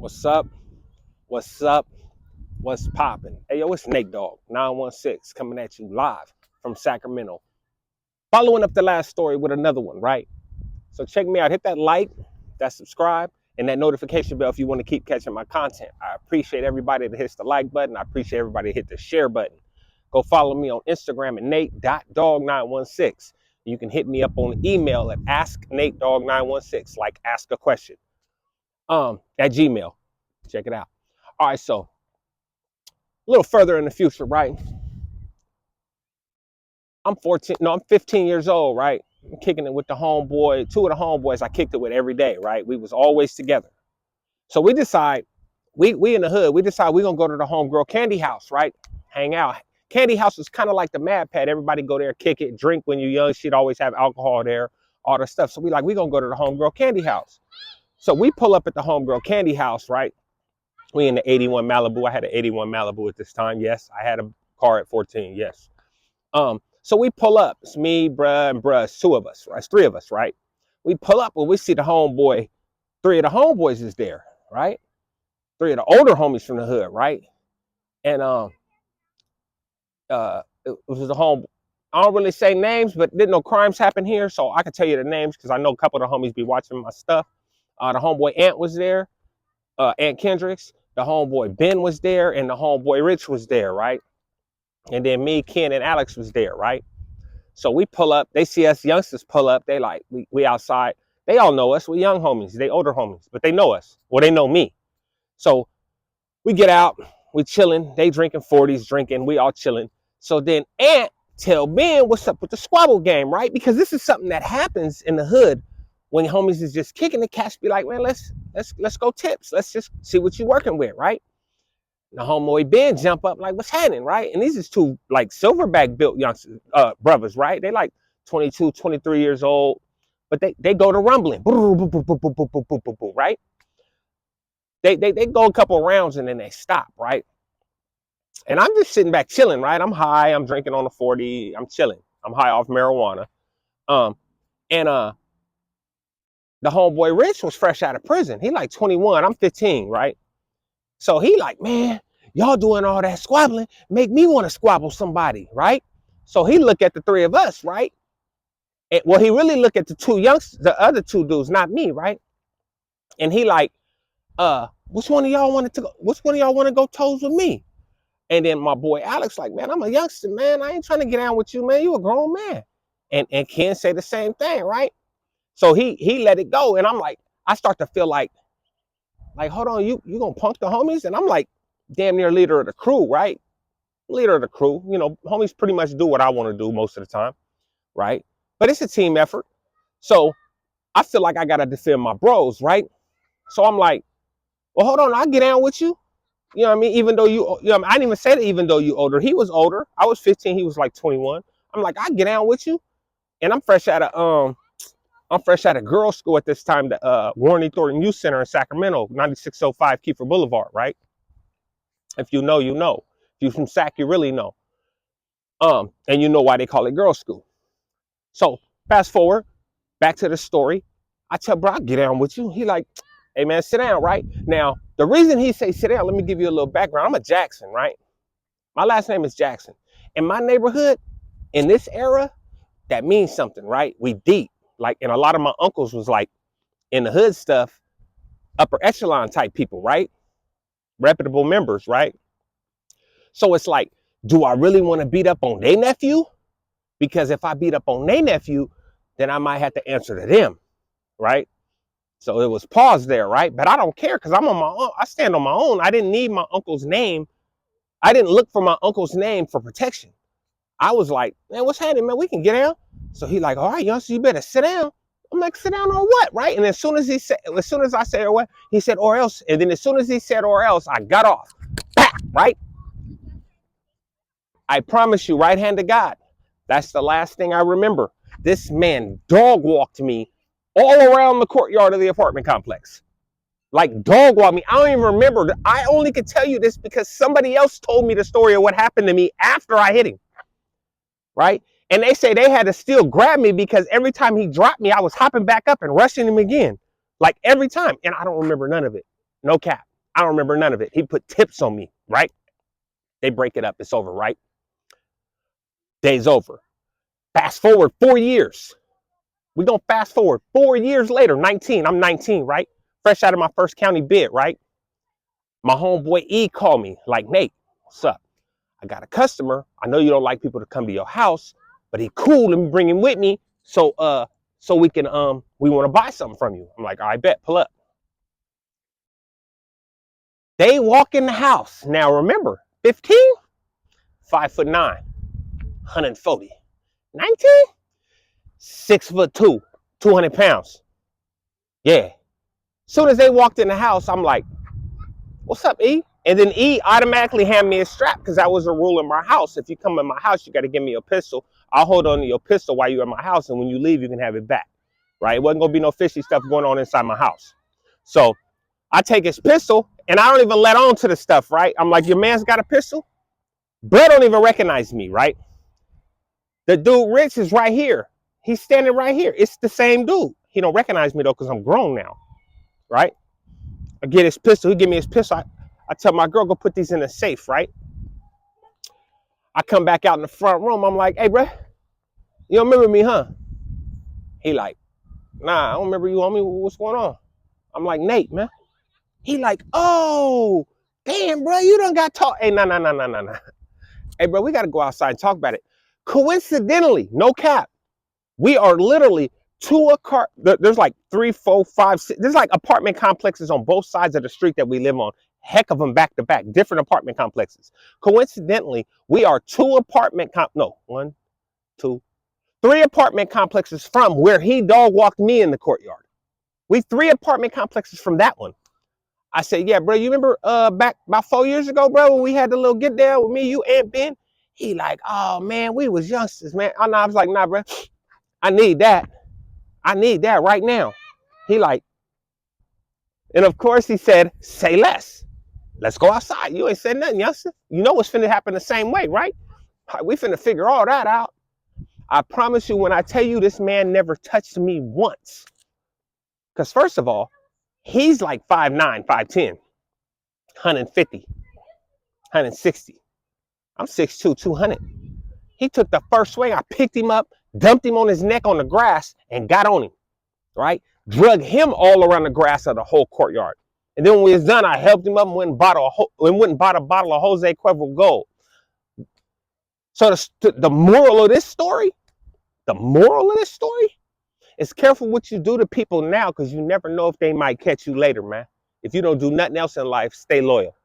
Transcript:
What's up? What's up? What's popping? Hey, yo, it's Nate Dogg 916 coming at you live from Sacramento. Following up the last story with another one, right? So check me out. Hit that like, that subscribe, and that notification bell if you want to keep catching my content. I appreciate everybody that hits the like button. I appreciate everybody that hit the share button. Go follow me on Instagram at nate.dog916. You can hit me up on email at asknatedog916, like ask a question. At Gmail. Check it out. All right, so a little further in the future, right? I'm 15 years old, right? I'm kicking it with the homeboy. Two of the homeboys I kicked it with every day, right? We was always together. So we decide, we in the hood, we decide we're gonna go to the homegirl candy house, right? Hang out. Candy house is kind of like the Mad Pad. Everybody go there, kick it, drink when you're young. She'd always have alcohol there, all the stuff. So we gonna go to the homegirl candy house. So we pull up at the homegirl candy house, right? We in the 81 Malibu. I had an 81 Malibu at this time. Yes, I had a car at 14. Yes. So we pull up. It's me, bruh, and bruh. It's two of us, right? It's three of us, right? We pull up and we see the homeboy. Three of the homeboys is there, right? Three of the older homies from the hood, right? And it was the home. I don't really say names, but didn't no crimes happen here, so I can tell you the names because I know a couple of the homies be watching my stuff. The homeboy Ant was there, Ant Kendricks. The homeboy Ben was there, and the homeboy Rich was there, right? And then me, Ken, and Alex was there, right? So we pull up. They see us youngsters pull up. They like, we outside. They all know us. We young homies. They older homies, but they know us. Well, they know me. So we get out. We chilling. They drinking 40s, drinking. We all chilling. So then Ant tell Ben what's up with the squabble game, right? Because this is something that happens in the hood when homies is just kicking the cats. Be like, man, let's go tips. Let's just see what you working with, right? The homeboy Ben jump up like, what's happening, right? And these is two like silverback built youngsters, brothers, right? They like 22, 23 years old, but they go to rumbling, right? They go a couple rounds and then they stop, right? And I'm just sitting back chilling, right? I'm high, I'm drinking on a 40, I'm chilling. I'm high off marijuana. And the homeboy Rich was fresh out of prison. He like 21, I'm 15, right? So he like, man, y'all doing all that squabbling, make me want to squabble somebody, right? So he look at the three of us, right? And, well, he really look at the two youngsters, the other two dudes, not me, right? And he like, which one of y'all want to go toes with me? And then my boy Alex like, man, I'm a youngster, man. I ain't trying to get down with you, man. You a grown man. And Ken say the same thing, right? So he let it go. And I'm like, I start to feel like, hold on, you gonna punk the homies? And I'm like, damn near leader of the crew, right? Leader of the crew. You know, homies pretty much do what I want to do most of the time, right? But it's a team effort. So I feel like I gotta defend my bros, right? So I'm like, well, hold on, I'll get down with you. You know what I mean? Even though I didn't even say that even though you older. He was older. I was 15, he was like 21. I'm like, I'll get down with you. And I'm fresh out of girls' school at this time, the Warren E. Thornton Youth Center in Sacramento, 9605 Kiefer Boulevard, right? If you know, you know. If you're from Sac, you really know. And you know why they call it girls' school. So fast forward, back to the story. I tell bro, I'll get down with you. He like, hey man, sit down, right? Now, the reason he say sit down, let me give you a little background. I'm a Jackson, right? My last name is Jackson. In my neighborhood, in this era, that means something, right? We deep. Like, and a lot of my uncles was like in the hood stuff, upper echelon type people, right? Reputable members, right? So it's like, do I really want to beat up on their nephew? Because if I beat up on their nephew, then I might have to answer to them, right? So it was pause there, right? But I don't care because I'm on my own. I stand on my own. I didn't need my uncle's name. I didn't look for my uncle's name for protection. I was like, man, what's happening, man? We can get down. So he like, all right, youngster, you better sit down. I'm like, sit down or what, right? And as soon as I said or what, he said or else. And then as soon as he said or else, I got off, right? I promise you, right hand to God, that's the last thing I remember. This man dog walked me all around the courtyard of the apartment complex. Like dog walked me. I don't even remember. I only could tell you this because somebody else told me the story of what happened to me after I hit him, right? And they say they had to still grab me because every time he dropped me, I was hopping back up and rushing him again. Like every time. And I don't remember none of it. No cap. I don't remember none of it. He put tips on me, right? They break it up. It's over, right? Day's over. Fast forward 4 years. We're going to fast forward 4 years later, 19. I'm 19, right? Fresh out of my first county bid, right? My homeboy E called me like, Nate, what's up? I got a customer. I know you don't like people to come to your house, but he cool. Let me bring him with me. So we can, we want to buy something from you. I'm like, all right, bet, pull up. They walk in the house. Now remember, 15, 5'9", 140, 19, 6'2", 200 pounds. Yeah. Soon as they walked in the house, I'm like, what's up, E? And then E automatically hand me a strap because that was a rule in my house. If you come in my house, you got to give me a pistol. I'll hold on to your pistol while you're in my house, and when you leave, you can have it back, right? It wasn't going to be no fishy stuff going on inside my house. So I take his pistol, and I don't even let on to the stuff, right? I'm like, your man's got a pistol? Bro don't even recognize me, right? The dude Rich is right here. He's standing right here. It's the same dude. He don't recognize me, though, because I'm grown now, right? I get his pistol. He give me his pistol. I tell my girl, go put these in a safe, right? I come back out in the front room. I'm like, hey, bro, you don't remember me, huh? He like, nah, I don't remember you, homie. What's going on? I'm like, Nate, man. He like, oh, damn, bro, you done got talk. Hey, nah. Hey, bro, we got to go outside and talk about it. Coincidentally, no cap, we are literally there's like 3, 4, 5, 6. There's like apartment complexes on both sides of the street that we live on. Heck of them back to back, different apartment complexes. Coincidentally, we are 3 apartment complexes from where he dog walked me in the courtyard. We 3 apartment complexes from that one. I said, yeah, bro, you remember back about 4 years ago, bro, when we had the little get down with me, you, and Ben? He like, oh, man, we was youngsters, man. I was like, nah, bro, I need that. I need that right now. He like, and of course he said, say less. Let's go outside. You ain't said nothing, youngster. You know what's finna happen the same way, right? We finna figure all that out. I promise you, when I tell you this man never touched me once. Because first of all, he's like 5'9", 5'10", 150, 160. I'm 6'2", 200. He took the first swing. I picked him up, dumped him on his neck on the grass, and got on him, right? Drug him all around the grass of the whole courtyard. And then when we was done, I helped him up and went and bought a bottle of Jose Cuervo Gold. So the moral of this story is careful what you do to people now, because you never know if they might catch you later, man. If you don't do nothing else in life, stay loyal.